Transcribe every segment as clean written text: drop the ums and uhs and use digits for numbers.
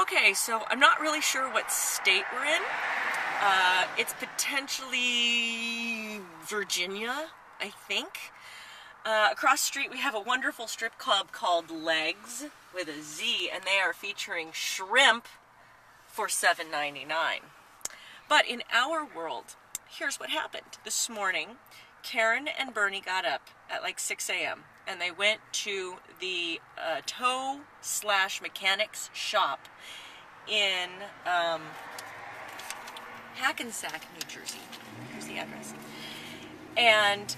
Okay, so I'm not really sure what state we're in. It's potentially Virginia, I think. Across the street we have a wonderful strip club called Legs with a Z, and they are featuring shrimp for $7.99. But in our world, here's what happened. This morning, Karen and Bernie got up at like 6 a.m. and they went to the tow/mechanics shop in Hackensack, New Jersey. Here's the address. And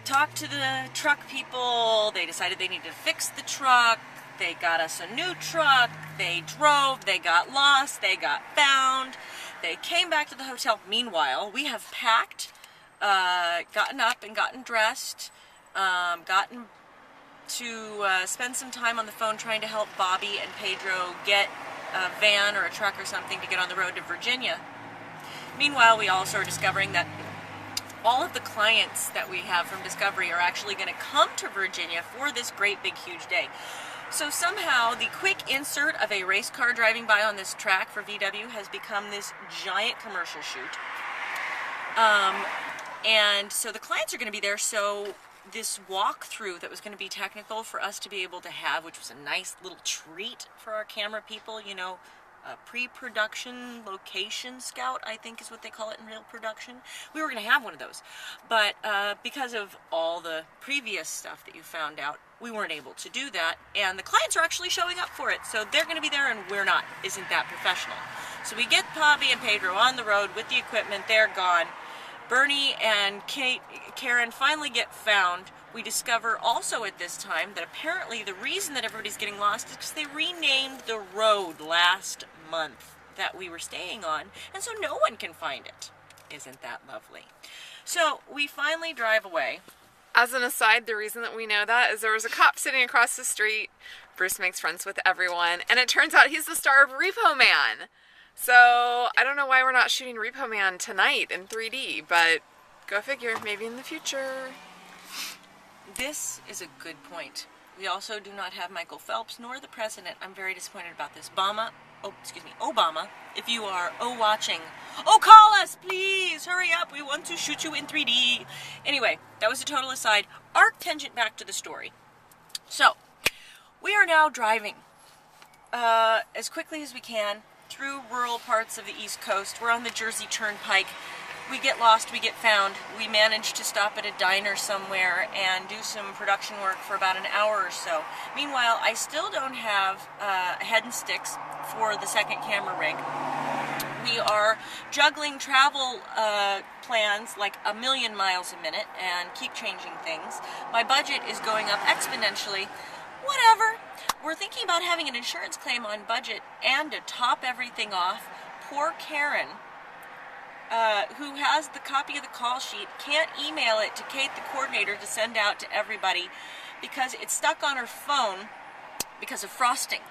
talked to the truck people. They decided they needed to fix the truck. They got us a new truck. They drove. They got lost. They got found. They came back to the hotel. Meanwhile, we have packed, gotten up and gotten dressed, gotten to spend some time on the phone trying to help Bobby and Pedro get a van or a truck or something to get on the road to Virginia. Meanwhile, we also are discovering that all of the clients that we have from Discovery are actually going to come to Virginia for this great big huge day. So somehow the quick insert of a race car driving by on this track for VW has become this giant commercial shoot. And so the clients are going to be there, so this walkthrough that was going to be technical for us to be able to have, which was a nice little treat for our camera people, you know, a pre-production location scout, I think is what they call it in real production. We were going to have one of those, but because of all the previous stuff that you found out, we weren't able to do that, and the clients are actually showing up for it, so they're going to be there and we're not. Isn't that professional? So we get Bobby and Pedro on the road with the equipment. They're gone. Bernie and Karen finally get found. We discover also at this time that apparently the reason that everybody's getting lost is because they renamed the road last month that we were staying on, and so no one can find it. Isn't that lovely? So we finally drive away. As an aside, the reason that we know that is there was a cop sitting across the street. Bruce makes friends with everyone, and it turns out he's the star of Repo Man. So I don't know why we're not shooting Repo Man tonight in 3D, but go figure, maybe in the future. This is a good point. We also do not have Michael Phelps nor the president. I'm very disappointed about this. Obama, if you are watching, call us, please, hurry up, we want to shoot you in 3D. Anyway, that was a total aside. Arc tangent back to the story. So, we are now driving as quickly as we can through rural parts of the East Coast. We're on the Jersey Turnpike. We get lost, we get found. We manage to stop at a diner somewhere and do some production work for about an hour or so. Meanwhile, I still don't have head and sticks for the second camera rig. We are juggling travel plans like a million miles a minute and keep changing things. My budget is going up exponentially. Whatever. We're thinking about having an insurance claim on budget, and to top everything off, poor Karen, who has the copy of the call sheet, can't email it to Kate, the coordinator, to send out to everybody because it's stuck on her phone because of frosting,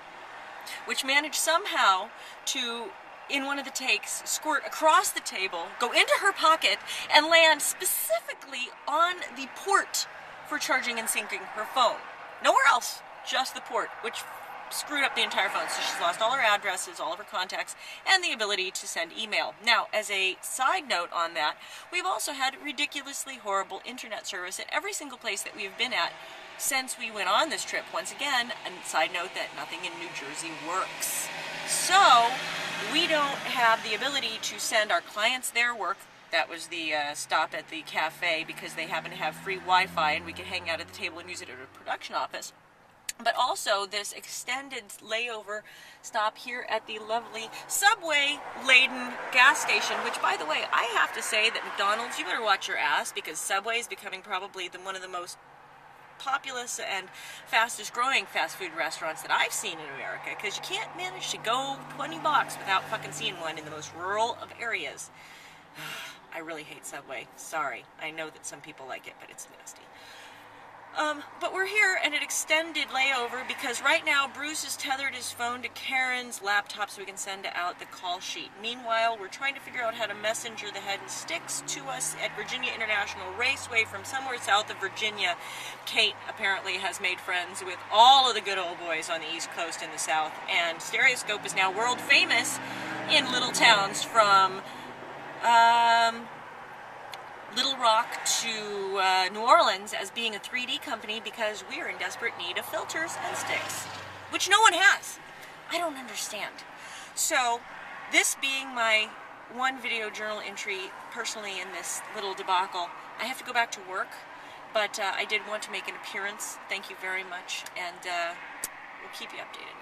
which managed somehow to, in one of the takes, squirt across the table, go into her pocket, and land specifically on the port for charging and syncing her phone. Nowhere else, just the port, which screwed up the entire phone. So she's lost all her addresses, all of her contacts, and the ability to send email. Now, as a side note on that, we've also had ridiculously horrible internet service at every single place that we've been at since we went on this trip. Once again, a side note that nothing in New Jersey works. So, we don't have the ability to send our clients their work. That was the stop at the cafe because they happen to have free Wi-Fi and we could hang out at the table and use it at a production office. But also this extended layover stop here at the lovely subway-laden gas station, which, by the way, I have to say that McDonald's, you better watch your ass, because Subway is becoming probably one of the most populous and fastest growing fast food restaurants that I've seen in America, because you can't manage to go 20 blocks without fucking seeing one in the most rural of areas. I really hate Subway. Sorry. I know that some people like it, but it's nasty. But we're here and an extended layover because right now Bruce has tethered his phone to Karen's laptop so we can send out the call sheet. Meanwhile, we're trying to figure out how to messenger the head and sticks to us at Virginia International Raceway from somewhere south of Virginia. Kate apparently has made friends with all of the good old boys on the East Coast and the South, and Stereoscope is now world famous in little towns from Little Rock to New Orleans as being a 3D company because we are in desperate need of filters and sticks, which no one has. I don't understand. So, this being my one video journal entry personally in this little debacle, I have to go back to work, but I did want to make an appearance. Thank you very much, and we'll keep you updated.